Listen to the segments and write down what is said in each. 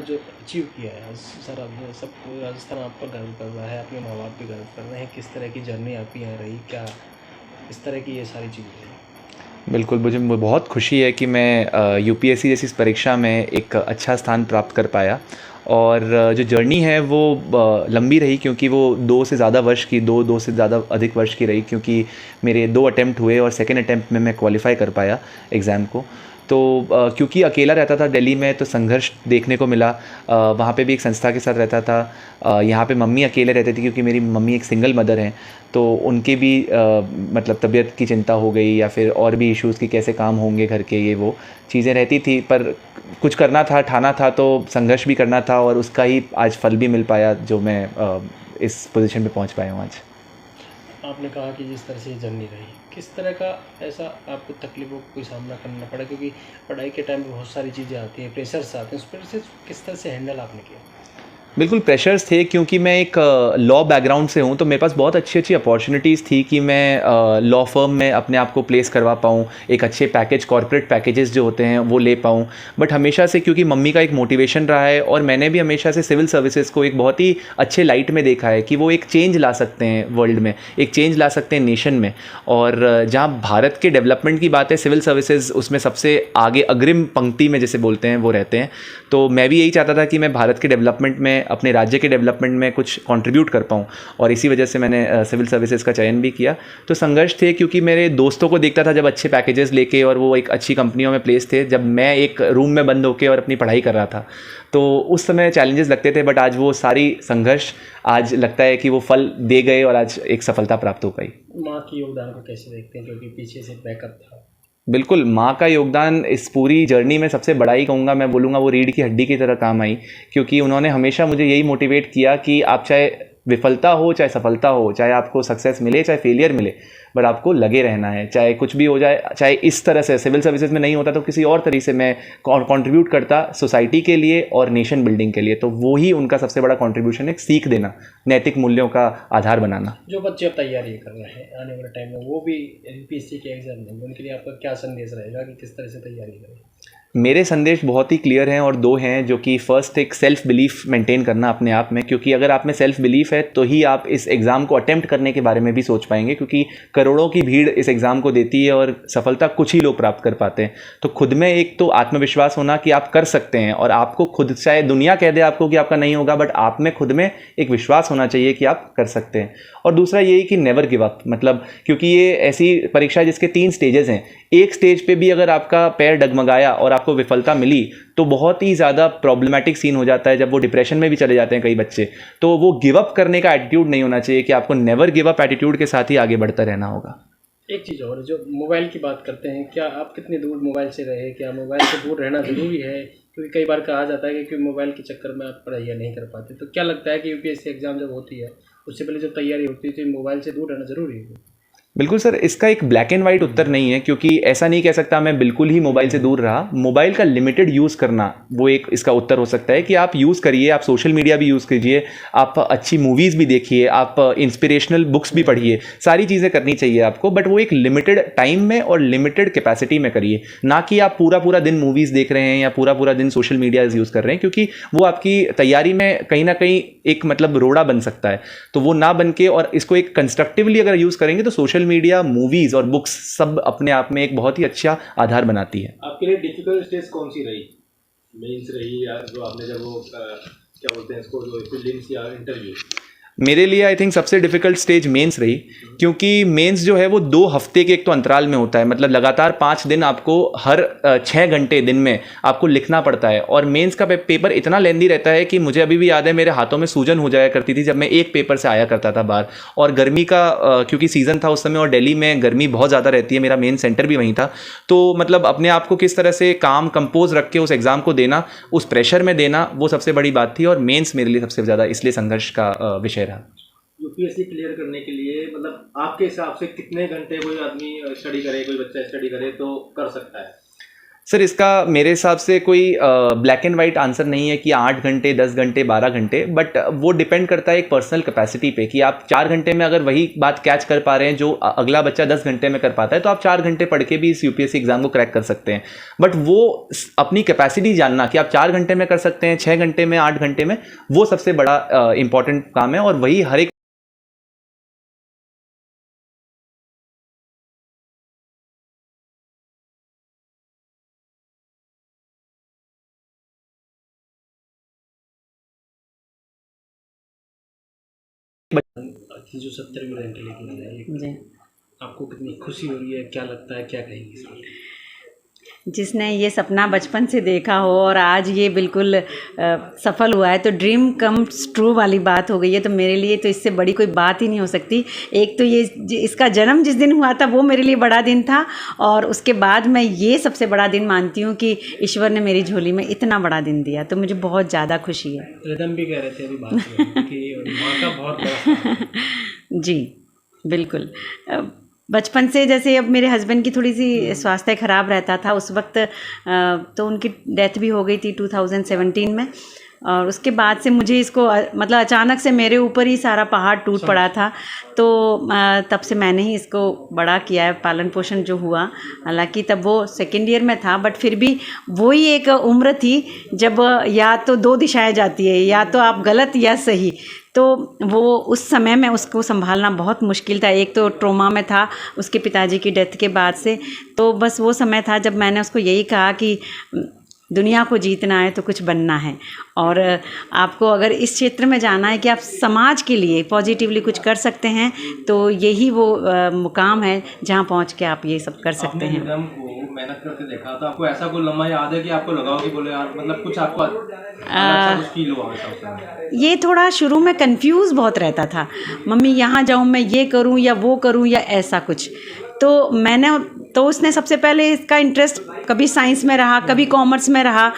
जो अचीव किया है सर, अब सब राजस्थान आप पर गर्व कर रहा है, अपने माँ बाप भी गर्व कर रहे हैं। किस तरह की जर्नी आपकी यहाँ रही, क्या इस तरह की ये सारी चीज़ें रही? बिल्कुल, मुझे बहुत खुशी है कि मैं यूपीएससी जैसी इस परीक्षा में एक अच्छा स्थान प्राप्त कर पाया। और जो जर्नी है वो लंबी रही, क्योंकि वो 2 से ज़्यादा वर्ष की, 2 से ज़्यादा अधिक वर्ष की रही, क्योंकि मेरे 2 अटेम्प्ट हुए और सेकंड अटेम्प्ट में मैं क्वालिफ़ाई कर पाया एग्ज़ाम को। तो क्योंकि अकेला रहता था दिल्ली में, तो संघर्ष देखने को मिला। वहाँ पे भी एक संस्था के साथ रहता था। यहाँ पे मम्मी अकेले रहती थी, क्योंकि मेरी मम्मी एक सिंगल मदर हैं, तो उनके भी मतलब तबीयत की चिंता हो गई, या फिर और भी इश्यूज़ की कैसे काम होंगे घर के, ये वो चीज़ें रहती थी। पर कुछ करना था, ठाना था, तो संघर्ष भी करना था, और उसका ही आज फल भी मिल पाया, जो मैं इस पोजीशन पे पहुंच पाया हूँ आज। आपने कहा कि जिस तरह से ये जर्नी रही, किस तरह का ऐसा आपको तकलीफ़ों का कोई सामना करना पड़ा? क्योंकि पढ़ाई के टाइम पे बहुत सारी चीज़ें आती हैं, प्रेशर्स आते हैं, उस प्रेशर से किस तरह से हैंडल आपने किया? बिल्कुल प्रेशर्स थे, क्योंकि मैं एक लॉ बैकग्राउंड से हूँ, तो मेरे पास बहुत अच्छी अच्छी अपॉर्चुनिटीज़ थी कि मैं लॉ फर्म में अपने आप को प्लेस करवा पाऊँ, एक अच्छे पैकेज, कॉर्पोरेट पैकेजेस जो होते हैं वो ले पाऊँ। बट हमेशा से, क्योंकि मम्मी का एक मोटिवेशन रहा है, और मैंने भी हमेशा से सिविल सर्विसेज को एक बहुत ही अच्छे लाइट में देखा है कि वो एक चेंज ला सकते हैं वर्ल्ड में, एक चेंज ला सकते हैं नेशन में। और जहाँ भारत के डेवलपमेंट की बात है, सिविल सर्विसेज उसमें सबसे आगे, अग्रिम पंक्ति में जैसे बोलते हैं, वो रहते हैं। तो मैं भी यही चाहता था कि मैं भारत के डेवलपमेंट में, अपने राज्य के डेवलपमेंट में कुछ कंट्रीब्यूट कर पाऊँ, और इसी वजह से मैंने सिविल सर्विसेज का चयन भी किया। तो संघर्ष थे, क्योंकि मेरे दोस्तों को देखता था जब अच्छे पैकेजेस लेके, और वो एक अच्छी कंपनियों में प्लेस थे, जब मैं एक रूम में बंद होकर और अपनी पढ़ाई कर रहा था, तो उस समय चैलेंजेस लगते थे। बट आज वो सारी संघर्ष, आज लगता है कि वो फल दे गए, और आज एक सफलता प्राप्त हो पाई। माँ की योगदान को कैसे देखते हैं, क्योंकि पीछे से बैकअप था? बिल्कुल, माँ का योगदान इस पूरी जर्नी में सबसे बड़ा ही कहूँगा, मैं बोलूँगा वो रीढ़ की हड्डी की तरह काम आई, क्योंकि उन्होंने हमेशा मुझे यही मोटिवेट किया कि आप चाहे विफलता हो चाहे सफलता हो, चाहे आपको सक्सेस मिले चाहे फेलियर मिले, बट आपको लगे रहना है, चाहे कुछ भी हो जाए। चाहे इस तरह से सिविल सर्विसेज में नहीं होता तो किसी और तरीके से मैं कंट्रीब्यूट करता सोसाइटी के लिए और नेशन बिल्डिंग के लिए। तो वो ही उनका सबसे बड़ा कंट्रीब्यूशन है, सीख देना, नैतिक मूल्यों का आधार बनाना। जो बच्चे अब तैयारी कर रहे हैं आने वाले टाइम में, वो भी यूपीएससी के एग्जाम देंगे, उनके लिए आपका क्या संदेश रहेगा कि किस तरह से तैयारी करें? मेरे संदेश बहुत ही क्लियर हैं, और 2 हैं, जो कि फर्स्ट, एक सेल्फ बिलीफ मेंटेन करना अपने आप में, क्योंकि अगर आप में सेल्फ बिलीफ है तो ही आप इस एग्ज़ाम को अटेम्प्ट करने के बारे में भी सोच पाएंगे, क्योंकि करोड़ों की भीड़ इस एग्ज़ाम को देती है और सफलता कुछ ही लोग प्राप्त कर पाते हैं। तो खुद में एक तो आत्मविश्वास होना कि आप कर सकते हैं, और आपको खुद, चाहे दुनिया कह दे आपको कि आपका नहीं होगा, बट आप में खुद में एक विश्वास होना चाहिए कि आप कर सकते हैं। और दूसरा यही कि नेवर गिव अप, मतलब क्योंकि ये ऐसी परीक्षा है जिसके 3 स्टेजेस हैं। एक स्टेज पे भी अगर आपका पैर डगमगाया और आपको विफलता मिली, तो बहुत ही ज़्यादा प्रॉब्लमेटिक सीन हो जाता है, जब वो डिप्रेशन में भी चले जाते हैं कई बच्चे। तो वो गिव अप करने का एटीट्यूड नहीं होना चाहिए, कि आपको नेवर गिव अप एटीट्यूड के साथ ही आगे बढ़ता रहना होगा। एक चीज़ और, जो मोबाइल की बात करते हैं, क्या आप कितनी दूर मोबाइल से रहे? क्या मोबाइल से दूर रहना ज़रूरी है? क्योंकि कई बार कहा जाता है कि मोबाइल के चक्कर में आप पढ़ाई नहीं कर पाते। तो क्या लगता है कि यूपीएससी एग्ज़ाम जब होती है, उससे पहले जब तैयारी होती है, तो मोबाइल से दूर रहना ज़रूरी है? बिल्कुल सर, इसका एक ब्लैक एंड वाइट उत्तर नहीं है, क्योंकि ऐसा नहीं कह सकता मैं बिल्कुल ही मोबाइल से दूर रहा। मोबाइल का लिमिटेड यूज़ करना, वो एक इसका उत्तर हो सकता है, कि आप यूज़ करिए, आप सोशल मीडिया भी यूज़ कीजिए, आप अच्छी मूवीज़ भी देखिए, आप इंस्पिरेशनल बुक्स भी पढ़िए, सारी चीज़ें करनी चाहिए आपको, बट वो एक लिमिटेड टाइम में और लिमिटेड कैपेसिटी में करिए। ना कि आप पूरा पूरा दिन मूवीज़ देख रहे हैं या पूरा पूरा दिन सोशल मीडिया यूज़ कर रहे हैं, क्योंकि वो आपकी तैयारी में कहीं ना कहीं एक मतलब रोड़ा बन सकता है। तो वो ना बन के, और इसको एक कंस्ट्रक्टिवली अगर यूज़ करेंगे, तो सोशल मीडिया, मूवीज और बुक्स सब अपने आप में एक बहुत ही अच्छा आधार बनाती है। आपके लिए डिफिकल्ट स्टेज कौन सी रही? मेंस रही, या जो आपने जब वो क्या बोलते हैं इसको, जो प्रीलिम्स या इंटरव्यू? मेरे लिए आई थिंक सबसे डिफिकल्ट स्टेज मेंस रही, क्योंकि मेंस जो है वो 2 हफ्ते के एक तो अंतराल में होता है, मतलब लगातार 5 दिन आपको हर 6 घंटे दिन में आपको लिखना पड़ता है। और मेंस का पेपर इतना लेंदी रहता है कि मुझे अभी भी याद है, मेरे हाथों में सूजन हो जाया करती थी जब मैं एक पेपर से आया करता था बाहर। और गर्मी का क्योंकि सीज़न था उस समय, और दिल्ली में गर्मी बहुत ज़्यादा रहती है, मेरा मेन सेंटर भी वहीं था। तो मतलब अपने आप को किस तरह से काम कंपोज रख के उस एग्ज़ाम को देना, उस प्रेशर में देना, वो सबसे बड़ी बात थी। और मेंस मेरे लिए सबसे ज़्यादा इसलिए संघर्ष का विषय रहा। यूपीएससी क्लियर करने के लिए मतलब आपके हिसाब से कितने घंटे कोई आदमी स्टडी करे, कोई बच्चा स्टडी करे तो कर सकता है? सर इसका मेरे हिसाब से कोई ब्लैक एंड वाइट आंसर नहीं है कि 8 घंटे 10 घंटे 12 घंटे, बट वो डिपेंड करता है एक पर्सनल कैपेसिटी पे कि आप 4 घंटे में अगर वही बात कैच कर पा रहे हैं जो अगला बच्चा 10 घंटे में कर पाता है, तो आप 4 घंटे पढ़ के भी इस यूपीएससी एग्जाम को क्रैक कर सकते हैं। बट वो अपनी कैपेसिटी जानना कि आप 4 घंटे में कर सकते हैं, 6 घंटे में, 8 घंटे में, वो सबसे बड़ा इंपॉर्टेंट काम है। और वही हर एक कि जो 70वीं रैंक लेके आए, जी। आपको कितनी खुशी हो रही है, क्या लगता है, क्या कहेंगी इस पर? जिसने ये सपना बचपन से देखा हो और आज ये बिल्कुल सफल हुआ है, तो ड्रीम कम्स ट्रू वाली बात हो गई है। तो मेरे लिए तो इससे बड़ी कोई बात ही नहीं हो सकती। एक तो ये इसका जन्म जिस दिन हुआ था वो मेरे लिए बड़ा दिन था, और उसके बाद मैं ये सबसे बड़ा दिन मानती हूँ कि ईश्वर ने मेरी झोली में इतना बड़ा दिन दिया, तो मुझे बहुत ज़्यादा खुशी है। रिदम भी कह रहे थे अभी बात में कि माँ का बहुत बड़ा जी बिल्कुल। बचपन से जैसे अब मेरे हस्बैंड की थोड़ी सी स्वास्थ्य खराब रहता था उस वक्त, तो उनकी डेथ भी हो गई थी 2017 में, और उसके बाद से मुझे इसको मतलब अचानक से मेरे ऊपर ही सारा पहाड़ टूट पड़ा था। तो तब से मैंने ही इसको बड़ा किया है, पालन पोषण जो हुआ। हालांकि तब वो सेकेंड ईयर में था, बट फिर भी वही एक उम्र थी जब या तो दो दिशाएं जाती है, या तो आप गलत या सही। तो वो उस समय में उसको संभालना बहुत मुश्किल था। एक तो ट्रॉमा में था उसके पिताजी की डेथ के बाद से। तो बस वो समय था जब मैंने उसको यही कहा कि दुनिया को जीतना है तो कुछ बनना है, और आपको अगर इस क्षेत्र में जाना है कि आप समाज के लिए पॉजिटिवली कुछ कर सकते हैं, तो यही वो मुकाम है जहाँ पहुँच के आप ये सब कर सकते हैं। रिदम को मेहनत करके देखा तो आपको ऐसा कोई लम्हा याद है कि आपको लगाओ कि बोले यार मतलब कुछ आपको अलग सा फील हुआ वैसा उस समय? ये थोड़ा शुरू में कंफ्यूज बहुत रहता था, मम्मी यहाँ जाऊँ, मैं ये करूँ या वो करूँ या ऐसा कुछ। तो मैंने तो उसने सबसे पहले इसका इंटरेस्ट कभी साइंस में रहा, कभी कॉमर्स में रहा।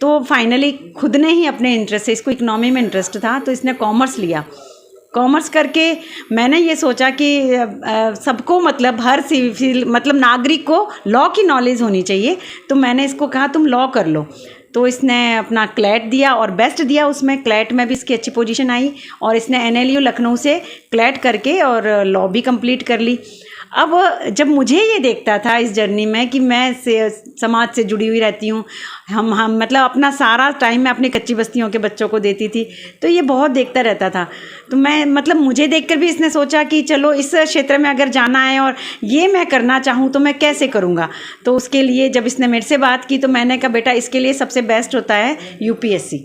तो फाइनली खुद ने ही अपने इंटरेस्ट से, इसको इकोनॉमी में इंटरेस्ट था तो इसने कॉमर्स लिया। कॉमर्स करके मैंने ये सोचा कि सबको मतलब हर सिविल मतलब नागरिक को लॉ की नॉलेज होनी चाहिए। तो मैंने इसको कहा तुम लॉ कर लो। तो इसने अपना क्लैट दिया और बेस्ट दिया, उसमें क्लैट में भी इसकी अच्छी पोजीशन आई, और इसने NLU लखनऊ से क्लैट करके और लॉ भी कंप्लीट कर ली। अब जब मुझे ये देखता था इस जर्नी में कि मैं समाज से जुड़ी हुई रहती हूँ, हम मतलब अपना सारा टाइम मैं अपनी कच्ची बस्तियों के बच्चों को देती थी, तो ये बहुत देखता रहता था। तो मैं मतलब मुझे देखकर भी इसने सोचा कि चलो इस क्षेत्र में अगर जाना है और ये मैं करना चाहूँ तो मैं कैसे करूँगा। तो उसके लिए जब इसने मेरे से बात की तो मैंने कहा बेटा इसके लिए सबसे बेस्ट होता है UPSC,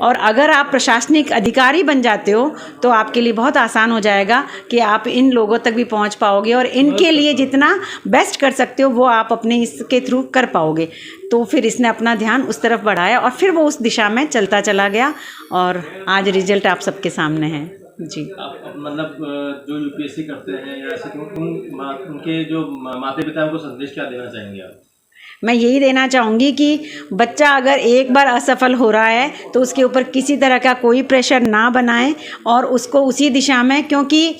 और अगर आप प्रशासनिक अधिकारी बन जाते हो तो आपके लिए बहुत आसान हो जाएगा कि आप इन लोगों तक भी पहुंच पाओगे, और इनके लिए जितना बेस्ट कर सकते हो वो आप अपने इसके थ्रू कर पाओगे। तो फिर इसने अपना ध्यान उस तरफ बढ़ाया और फिर वो उस दिशा में चलता चला गया, और आज रिजल्ट आप सबके सामने है। जी आप मतलब जो UPSC करते हैं या ऐसे उनके जो माता पिता उनको संदेश क्या देना चाहेंगे आप? मैं यही देना चाहूँगी कि बच्चा अगर एक बार असफल हो रहा है तो उसके ऊपर किसी तरह का कोई प्रेशर ना बनाएं, और उसको उसी दिशा में, क्योंकि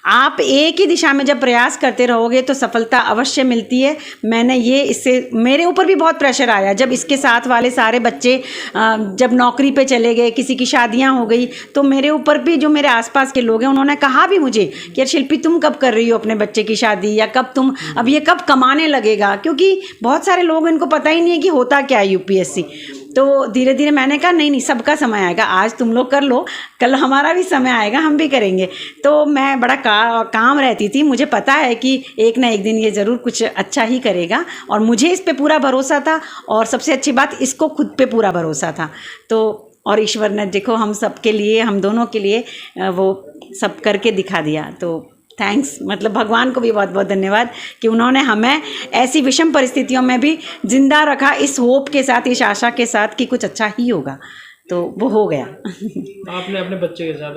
आप एक ही दिशा में जब प्रयास करते रहोगे तो सफलता अवश्य मिलती है। मैंने ये इससे मेरे ऊपर भी बहुत प्रेशर आया जब इसके साथ वाले सारे बच्चे जब नौकरी पे चले गए, किसी की शादियां हो गई, तो मेरे ऊपर भी जो मेरे आसपास के लोग हैं उन्होंने कहा भी मुझे कि यार शिल्पी तुम कब कर रही हो अपने बच्चे की शादी, या कब तुम अब ये कब कमाने लगेगा, क्योंकि बहुत सारे लोग इनको पता ही नहीं है कि होता क्या है UPSC। तो धीरे धीरे मैंने कहा नहीं सबका समय आएगा, आज तुम लोग कर लो, कल हमारा भी समय आएगा, हम भी करेंगे। तो मैं बड़ा काम रहती थी, मुझे पता है कि एक ना एक दिन ये ज़रूर कुछ अच्छा ही करेगा, और मुझे इस पे पूरा भरोसा था, और सबसे अच्छी बात इसको खुद पे पूरा भरोसा था। तो और ईश्वर ने देखो हम सबके लिए, हम दोनों के लिए वो सब करके दिखा दिया। तो थैंक्स, मतलब भगवान को भी बहुत बहुत धन्यवाद कि उन्होंने हमें ऐसी विषम परिस्थितियों में भी जिंदा रखा, इस होप के साथ, इस आशा के साथ कि कुछ अच्छा ही होगा। तो वो हो गया। आपने अपने बच्चे के साथ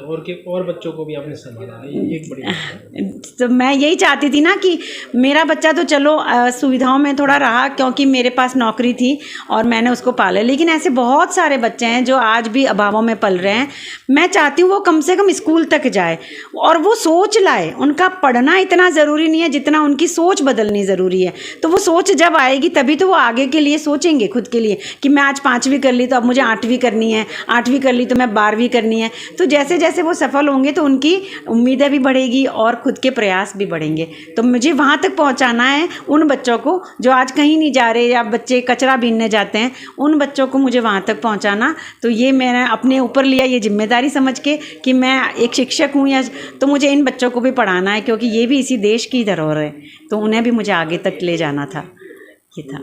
और बच्चों को भी आपने संभाला, ये एक बड़ी बात है। तो मैं यही चाहती थी ना कि मेरा बच्चा तो चलो सुविधाओं में थोड़ा रहा क्योंकि मेरे पास नौकरी थी और मैंने उसको पाला, लेकिन ऐसे बहुत सारे बच्चे हैं जो आज भी अभावों में पल रहे हैं। मैं चाहती हूँ वो कम से कम स्कूल तक जाए और वो सोच लाए। उनका पढ़ना इतना ज़रूरी नहीं है जितना उनकी सोच बदलनी ज़रूरी है। तो वो सोच जब आएगी तभी तो वो आगे के लिए सोचेंगे, खुद के लिए, कि मैं आज 5वीं कर ली तो अब मुझे 8वीं करनी है, 8वीं कर ली तो मैं 12वीं करनी है। तो जैसे जैसे वो सफल होंगे तो उनकी उम्मीदें भी बढ़ेगी और खुद के प्रयास भी बढ़ेंगे। तो मुझे वहाँ तक पहुँचाना है उन बच्चों को जो आज कहीं नहीं जा रहे, या बच्चे कचरा बीनने जाते हैं, उन बच्चों को मुझे वहाँ तक पहुँचाना। तो ये मैंने अपने ऊपर लिया ये जिम्मेदारी समझ के कि मैं एक शिक्षक हूँ, या तो मुझे इन बच्चों को भी पढ़ाना है क्योंकि ये भी इसी देश की धरोहर है। तो उन्हें भी मुझे आगे तक ले जाना था, ये था।